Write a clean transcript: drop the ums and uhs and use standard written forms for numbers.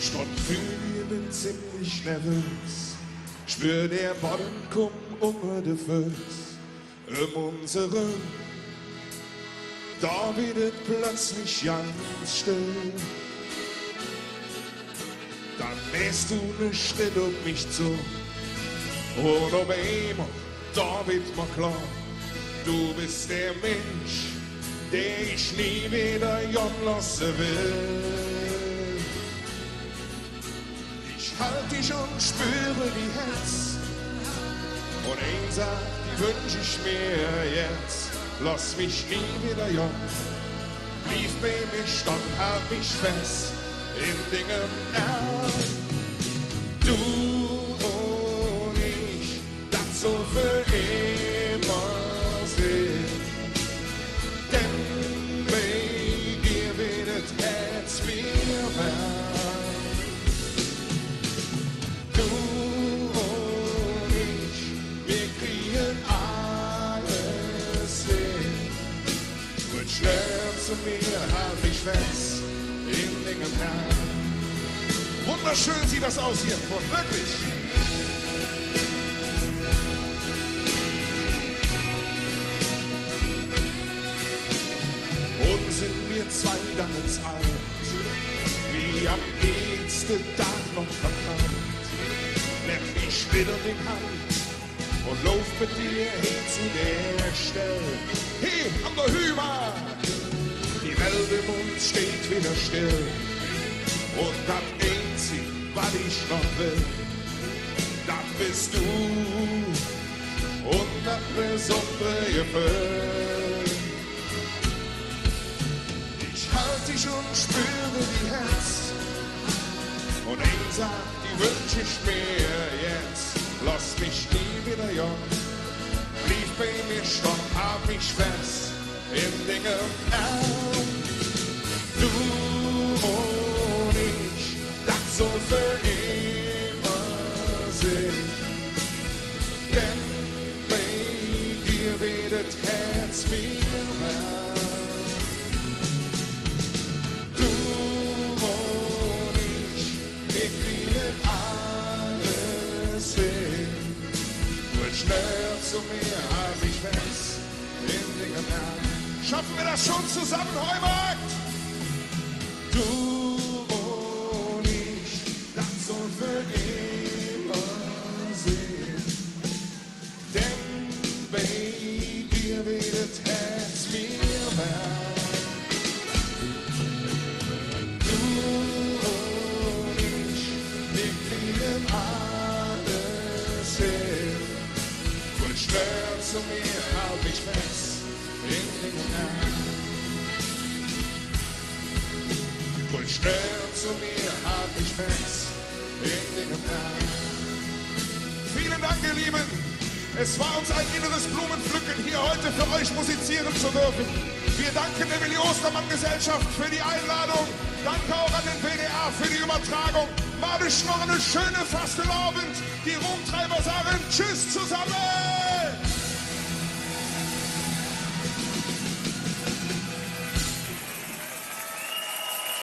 Stund für bin ziemlich nervös. Spür der Boden kommt unter de Füß. Unsere, da wird es plötzlich ganz still. Dann nähst du ne Schritt auf mich zu. Und auf einmal, da wird mir klar, du bist der Mensch, der ich nie wieder gehen lassen will. Ich halt dich und spüre die Herz. Und ein sagt, die wünsch ich mir jetzt. Lass mich nie wieder gehen. Blieb bei mir, stand, halt mich fest in Dingen an. Du und ich, das so für immer sind. Denn bei dir wird das Herz mir warm. Du und ich, wir kriegen alles hin. Wird schnell zu mir, halt mich fest in Dingen an. Wunderschön sieht das aus hier, wirklich. Und sind wir zwei dann ins Alt, wie am nächsten Tag noch verkannt. Nimm mich wieder in die Hand und lauf mit dir hin zu der Stelle. Hey, an der Hüma, die Welt im Mund steht wieder still. Und das Einzige, was ich noch will, das bist du und das besondere Gefühl. Ich halt dich und spüre die Herz. Und ein sagt, die wünsch ich mir jetzt. Lass mich nie wieder jung. Blieb bei mir stehen, hab mich fest im Dinge an. Du und ich, das soll für immer sein. Denn bei dir wird das Herz mir warm. Du und ich, wir kriegen alles hin. Wird schnell zu mir, halt mich fest in Dingen an. Schaffen wir das schon zusammen, Heumarkt? Du und ich, das soll für immer sein. Denn bei dir wird das Herz mir warm. Du und ich, wir kriegen alles hin. Wird schnell zu mir, halt mich fest in Dingen an. Komm schnell zu mir, halt mich fest in den Plan. Vielen Dank, ihr Lieben. Es war uns ein inneres Blumenpflücken, hier heute für euch musizieren zu dürfen. Wir danken der Willi Ostermann Gesellschaft für die Einladung. Danke auch an den WDR für die Übertragung. Madisch noch eine schöne Fastenabend. Die Rumtreiber sagen Tschüss zusammen.